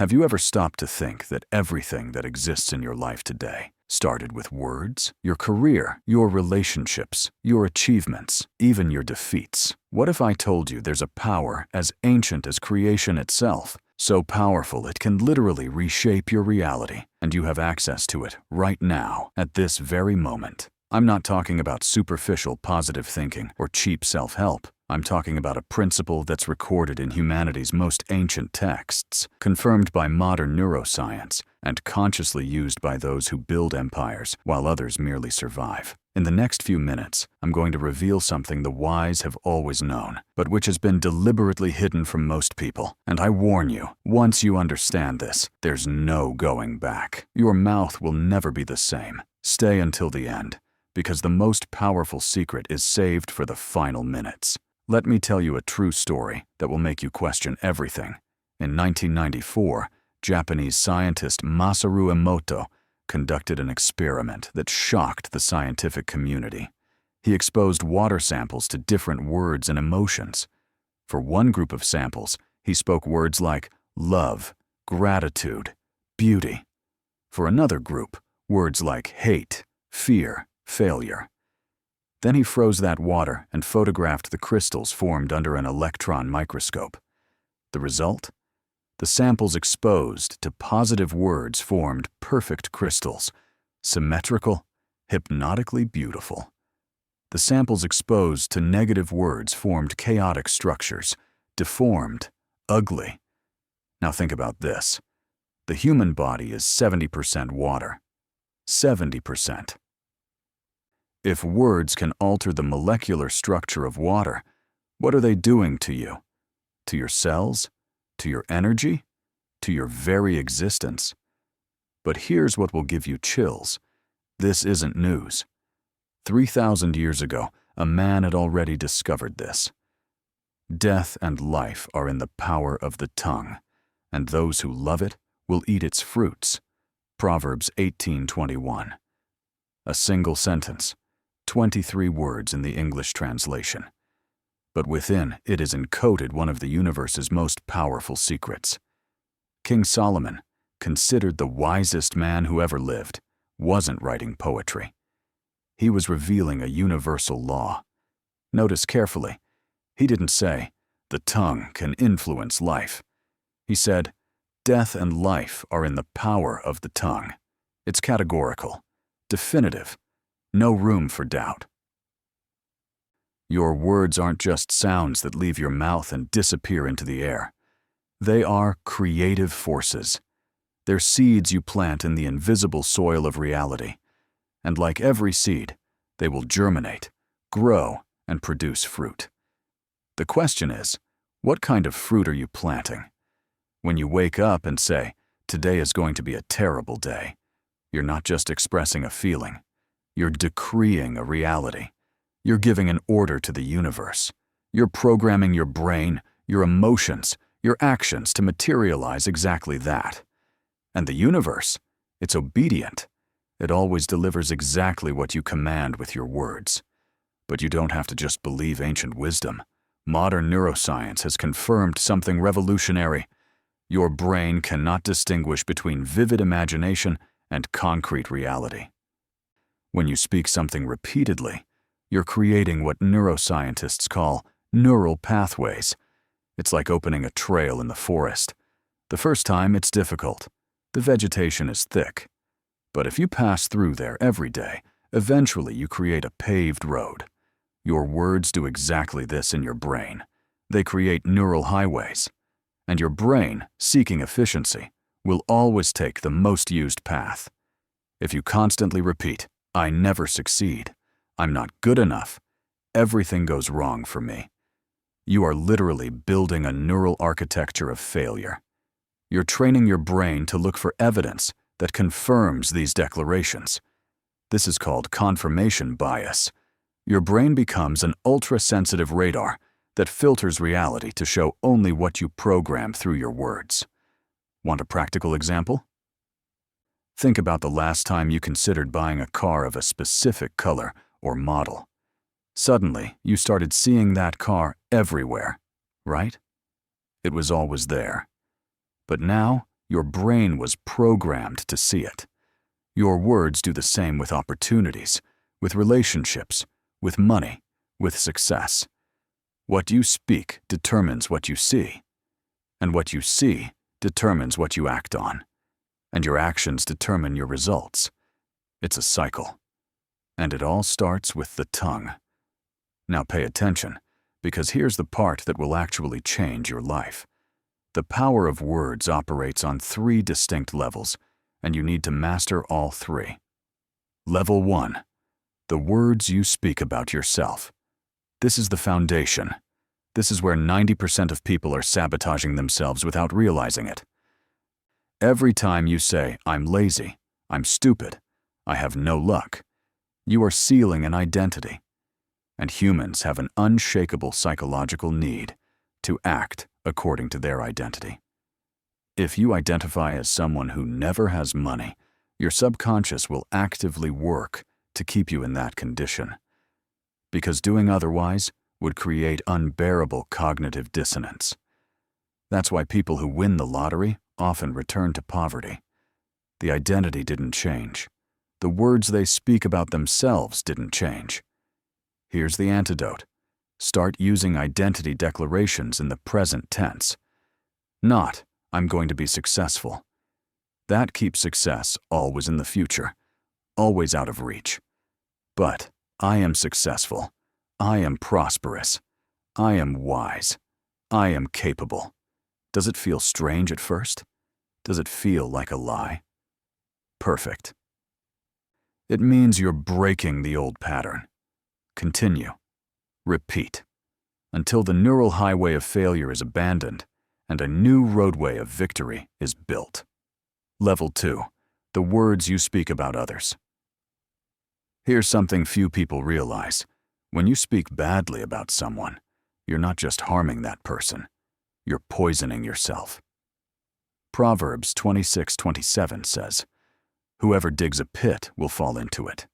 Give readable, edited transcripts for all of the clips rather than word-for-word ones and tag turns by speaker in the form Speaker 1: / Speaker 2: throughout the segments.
Speaker 1: Have you ever stopped to think that everything that exists in your life today started with words? Your career, your relationships, your achievements, even your defeats. What if I told you there's a power as ancient as creation itself, so powerful it can literally reshape your reality, and you have access to it right now, at this very moment? I'm not talking about superficial positive thinking or cheap self-help. I'm talking about a principle that's recorded in humanity's most ancient texts, confirmed by modern neuroscience, and consciously used by those who build empires while others merely survive. In the next few minutes, I'm going to reveal something the wise have always known, but which has been deliberately hidden from most people. And I warn you, once you understand this, there's no going back. Your mouth will never be the same. Stay until the end, because the most powerful secret is saved for the final minutes. Let me tell you a true story that will make you question everything. In 1994, Japanese scientist Masaru Emoto conducted an experiment that shocked the scientific community. He exposed water samples to different words and emotions. For one group of samples, he spoke words like love, gratitude, beauty. For another group, words like hate, fear, failure. Then he froze that water and photographed the crystals formed under an electron microscope. The result? The samples exposed to positive words formed perfect crystals, symmetrical, hypnotically beautiful. The samples exposed to negative words formed chaotic structures, deformed, ugly. Now think about this. The human body is 70% water. 70%. If words can alter the molecular structure of water, what are they doing to you? To your cells? To your energy? To your very existence? But here's what will give you chills. This isn't news. 3,000 years ago, a man had already discovered this. Death and life are in the power of the tongue, and those who love it will eat its fruits. Proverbs 18:21. A single sentence. 23 words in the English translation. But within it is encoded one of the universe's most powerful secrets. King Solomon, considered the wisest man who ever lived, wasn't writing poetry. He was revealing a universal law. Notice carefully, he didn't say, the tongue can influence life. He said, death and life are in the power of the tongue. It's categorical, definitive. No room for doubt. Your words aren't just sounds that leave your mouth and disappear into the air. They are creative forces. They're seeds you plant in the invisible soil of reality. And like every seed, they will germinate, grow, and produce fruit. The question is, what kind of fruit are you planting? When you wake up and say, today is going to be a terrible day, you're not just expressing a feeling. You're decreeing a reality. You're giving an order to the universe. You're programming your brain, your emotions, your actions to materialize exactly that. And the universe, it's obedient. It always delivers exactly what you command with your words. But you don't have to just believe ancient wisdom. Modern neuroscience has confirmed something revolutionary. Your brain cannot distinguish between vivid imagination and concrete reality. When you speak something repeatedly, you're creating what neuroscientists call neural pathways. It's like opening a trail in the forest. The first time, it's difficult. The vegetation is thick. But if you pass through there every day, eventually you create a paved road. Your words do exactly this in your brain. They create neural highways. And your brain, seeking efficiency, will always take the most used path. If you constantly repeat, I never succeed, I'm not good enough, everything goes wrong for me, you are literally building a neural architecture of failure. You're training your brain to look for evidence that confirms these declarations. This is called confirmation bias. Your brain becomes an ultra-sensitive radar that filters reality to show only what you program through your words. Want a practical example? Think about the last time you considered buying a car of a specific color or model. Suddenly, you started seeing that car everywhere, right? It was always there. But now, Your brain was programmed to see it. Your words do the same with opportunities, with relationships, with money, with success. What you speak determines what you see, and what you see determines what you act on, and your actions determine your results. It's a cycle, and it all starts with the tongue. Now pay attention, because here's the part that will actually change your life. The power of words operates on 3 distinct levels, and you need to master all 3. Level 1. The words you speak about yourself. This is the foundation. This is where 90% of people are sabotaging themselves without realizing it. Every time you say, "I'm lazy," "I'm stupid," "I have no luck," you are sealing an identity. And humans have an unshakable psychological need to act according to their identity. If you identify as someone who never has money, your subconscious will actively work to keep you in that condition, because doing otherwise would create unbearable cognitive dissonance. That's why people who win the lottery often return to poverty. The identity didn't change. The words they speak about themselves didn't change. Here's the antidote. Start using identity declarations in the present tense. Not, "I'm going to be successful." That keeps success always in the future, always out of reach. But, "I am successful. I am prosperous. I am wise. I am capable." Does it feel strange at first? Does it feel like a lie? Perfect. It means you're breaking the old pattern. Continue. Repeat. Until the neural highway of failure is abandoned and a new roadway of victory is built. Level 2. The words you speak about others. Here's something few people realize. When you speak badly about someone, you're not just harming that person, you're poisoning yourself. Proverbs 26:27 says, "Whoever digs a pit will fall into it."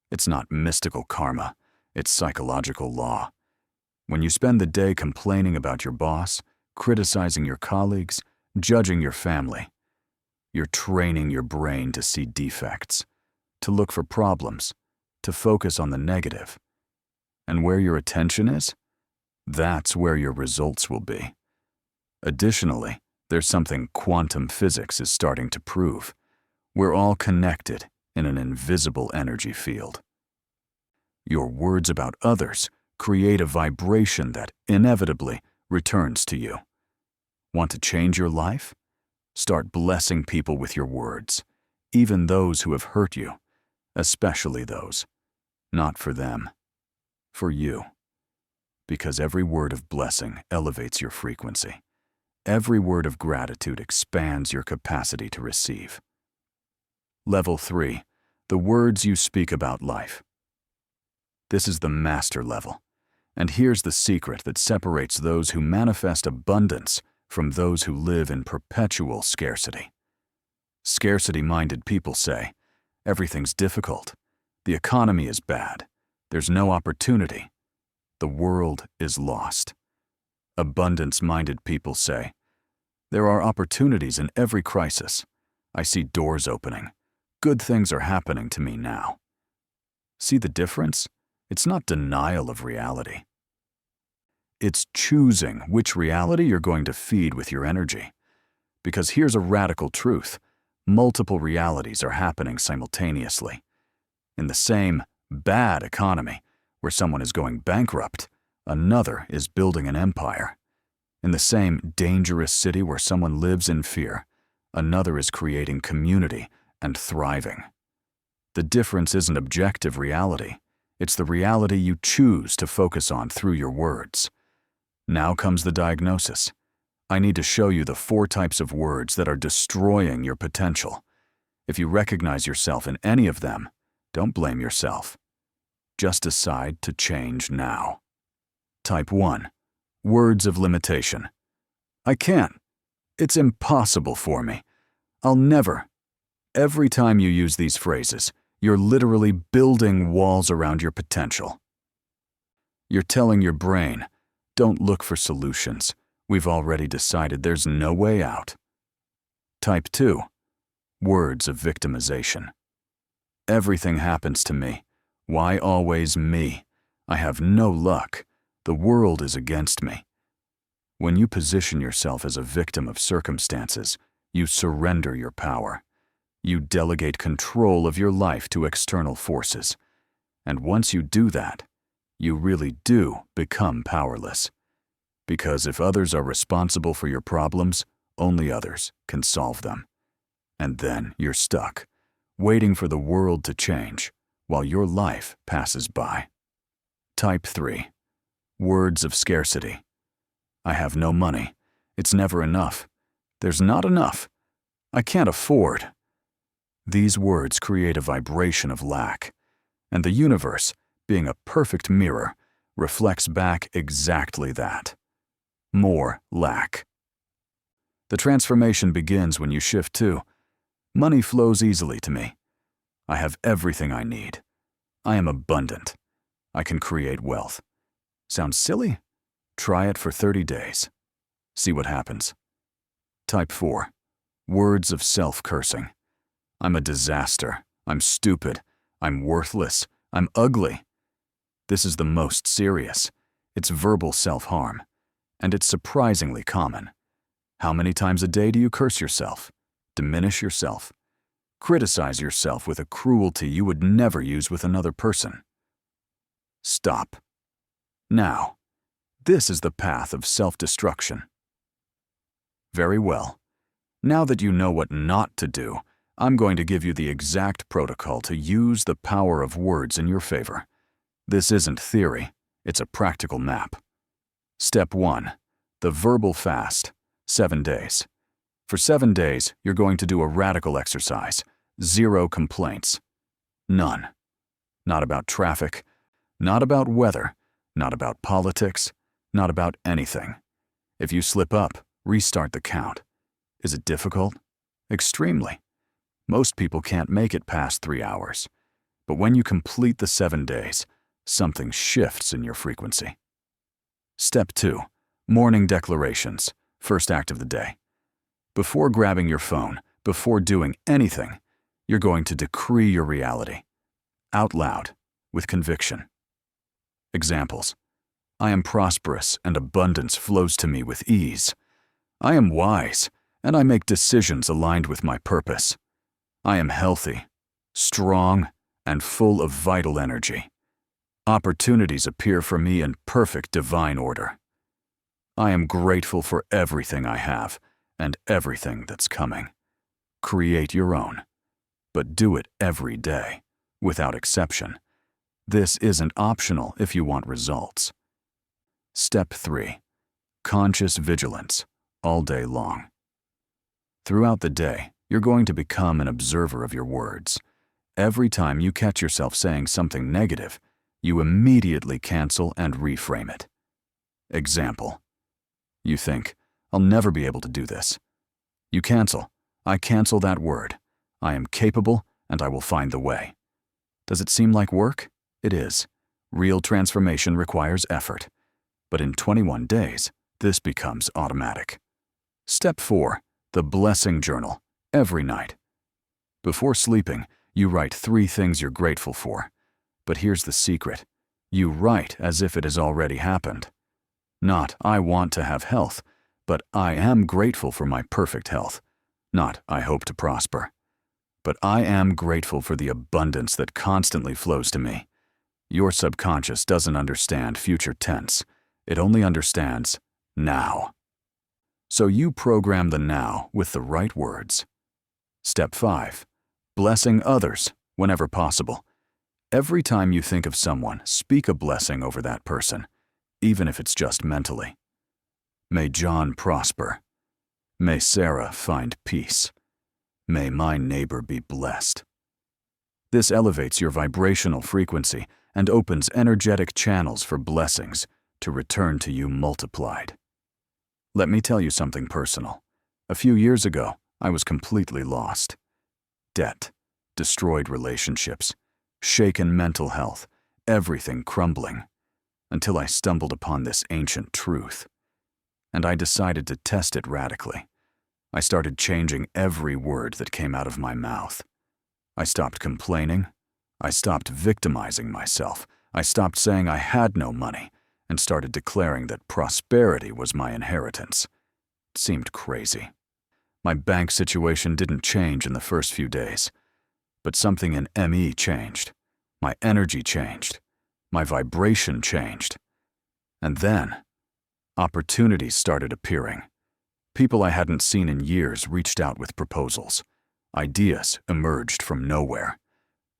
Speaker 1: It's not mystical karma, it's psychological law. When you spend the day complaining about your boss, criticizing your colleagues, judging your family, you're training your brain to see defects, to look for problems, to focus on the negative. And where your attention is, that's where your results will be. Additionally, there's something quantum physics is starting to prove. We're all connected in an invisible energy field. Your words about others create a vibration that inevitably returns to you. Want to change your life? Start blessing people with your words, even those who have hurt you, especially those. Not for them, for you. Because every word of blessing elevates your frequency. Every word of gratitude expands your capacity to receive. Level 3. The words you speak about life. This is the master level. And here's the secret that separates those who manifest abundance from those who live in perpetual scarcity. Scarcity-minded people say, "Everything's difficult. The economy is bad. There's no opportunity. The world is lost." Abundance-minded people say, "There are opportunities in every crisis. I see doors opening. Good things are happening to me now." See the difference? It's not denial of reality. It's choosing which reality you're going to feed with your energy. Because here's a radical truth. Multiple realities are happening simultaneously. In the same bad economy, where someone is going bankrupt, another is building an empire. In the same dangerous city where someone lives in fear, another is creating community and thriving. The difference isn't objective reality. It's the reality you choose to focus on through your words. Now comes the diagnosis. I need to show you the 4 types of words that are destroying your potential. If you recognize yourself in any of them, don't blame yourself. Just decide to change now. Type 1. Words of limitation. "I can't. It's impossible for me. I'll never." Every time you use these phrases, you're literally building walls around your potential. You're telling your brain, "Don't look for solutions. We've already decided there's no way out." Type 2. Words of victimization. Everything happens to me. Why always me? I have no luck. The world is against me. When you position yourself as a victim of circumstances, you surrender your power. You delegate control of your life to external forces. And once you do that, you really do become powerless. Because if others are responsible for your problems, only others can solve them. And then you're stuck, waiting for the world to change while your life passes by. Type 3. Words of scarcity. I have no money. It's never enough. There's not enough. I can't afford. These words create a vibration of lack, and the universe, being a perfect mirror, reflects back exactly that. More lack. The transformation begins when you shift to, money flows easily to me. I have everything I need. I am abundant. I can create wealth. Sounds silly? Try it for 30 days. See what happens. Type 4. Words of self-cursing. I'm a disaster. I'm stupid. I'm worthless. I'm ugly. This is the most serious. It's verbal self-harm, and it's surprisingly common. How many times a day do you curse yourself, diminish yourself, criticize yourself with a cruelty you would never use with another person? Stop. Now, this is the path of self-destruction. Very well. Now that you know what not to do, I'm going to give you the exact protocol to use the power of words in your favor. This isn't theory, it's a practical map. Step 1. The verbal fast, 7 days. For 7 days, you're going to do a radical exercise. 0 complaints. None. Not about traffic, not about weather, not about politics, not about anything. If you slip up, restart the count. Is it difficult? Extremely. Most people can't make it past 3 hours. But when you complete the 7 days, something shifts in your frequency. Step 2. Morning declarations, first act of the day. Before grabbing your phone, before doing anything, you're going to decree your reality. Out loud, with conviction. Examples. I am prosperous and abundance flows to me with ease. I am wise and I make decisions aligned with my purpose. I am healthy, strong, and full of vital energy. Opportunities appear for me in perfect divine order. I am grateful for everything I have and everything that's coming. Create your own, but do it every day, without exception. This isn't optional if you want results. Step 3. Conscious vigilance, all day long. Throughout the day, you're going to become an observer of your words. Every time you catch yourself saying something negative, you immediately cancel and reframe it. Example. You think, I'll never be able to do this. You cancel. I cancel that word. I am capable and I will find the way. Does it seem like work? It is. Real transformation requires effort. But in 21 days, this becomes automatic. Step 4. The blessing journal, every night. Before sleeping, you write 3 things you're grateful for. But here's the secret. You write as if it has already happened. Not, I want to have health, but I am grateful for my perfect health. Not, I hope to prosper. But I am grateful for the abundance that constantly flows to me. Your subconscious doesn't understand future tense. It only understands now. So you program the now with the right words. Step 5. Blessing others whenever possible. Every time you think of someone, speak a blessing over that person, even if it's just mentally. May John prosper. May Sarah find peace. May my neighbor be blessed. This elevates your vibrational frequency and opens energetic channels for blessings to return to you multiplied. Let me tell you something personal. A few years ago, I was completely lost. Debt, destroyed relationships, shaken mental health, everything crumbling, until I stumbled upon this ancient truth. And I decided to test it radically. I started changing every word that came out of my mouth. I stopped complaining. I stopped victimizing myself. I stopped saying I had no money and started declaring that prosperity was my inheritance. It seemed crazy. My bank situation didn't change in the first few days, but something in ME changed. My energy changed. My vibration changed. And then, opportunities started appearing. People I hadn't seen in years reached out with proposals. Ideas emerged from nowhere.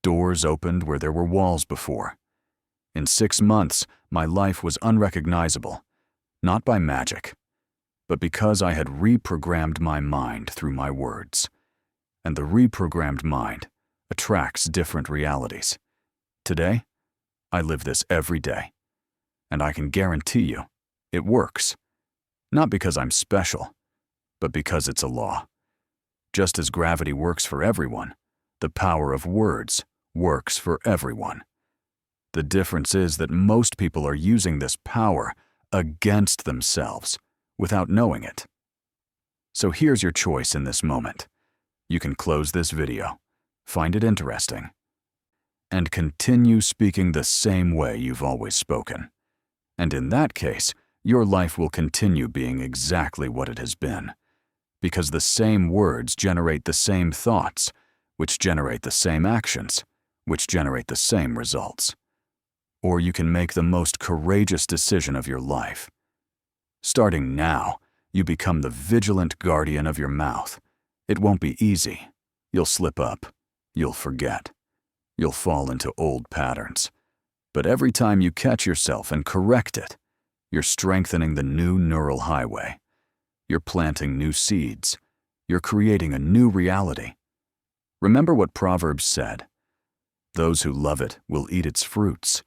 Speaker 1: Doors opened where there were walls before. In 6 months, my life was unrecognizable, not by magic, but because I had reprogrammed my mind through my words. And the reprogrammed mind attracts different realities. Today, I live this every day, and I can guarantee you, it works. Not because I'm special, but because it's a law. Just as gravity works for everyone, the power of words works for everyone. The difference is that most people are using this power against themselves without knowing it. So here's your choice in this moment. You can close this video, find it interesting, and continue speaking the same way you've always spoken. And in that case, your life will continue being exactly what it has been, because the same words generate the same thoughts, which generate the same actions, which generate the same results. Or you can make the most courageous decision of your life. Starting now, you become the vigilant guardian of your mouth. It won't be easy. You'll slip up. You'll forget. You'll fall into old patterns. But every time you catch yourself and correct it, you're strengthening the new neural highway. You're planting new seeds. You're creating a new reality. Remember what Proverbs said. Those who love it will eat its fruits.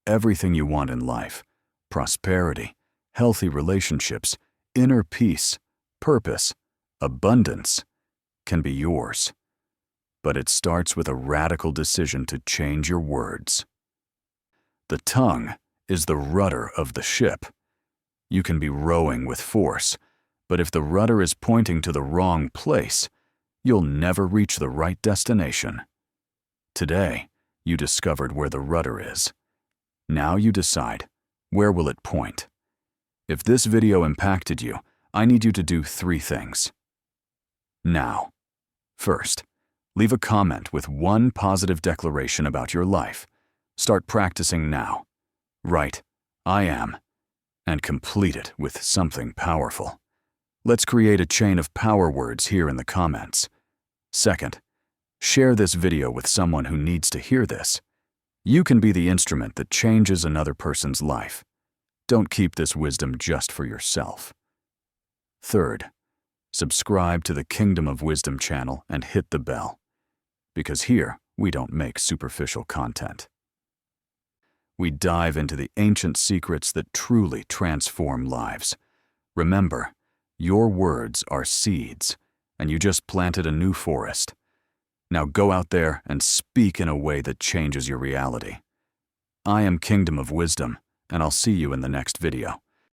Speaker 1: Everything you want in life, prosperity, healthy relationships, inner peace, purpose, abundance, can be yours. But it starts with a radical decision to change your words. The tongue is the rudder of the ship. You can be rowing with force, but if the rudder is pointing to the wrong place, you'll never reach the right destination. Today, you discovered where the rudder is. Now you decide, where will it point? If this video impacted you, I need you to do 3 things. Now, first, leave a comment with one positive declaration about your life. Start practicing now. Write, I am, and complete it with something powerful. Let's create a chain of power words here in the comments. Second, share this video with someone who needs to hear this. You can be the instrument that changes another person's life. Don't keep this wisdom just for yourself. Third, subscribe to the Kingdom of Wisdom channel and hit the bell, because here we don't make superficial content. We dive into the ancient secrets that truly transform lives. Remember, your words are seeds, and you just planted a new forest. Now go out there and speak in a way that changes your reality. I am Kingdom of Wisdom, and I'll see you in the next video.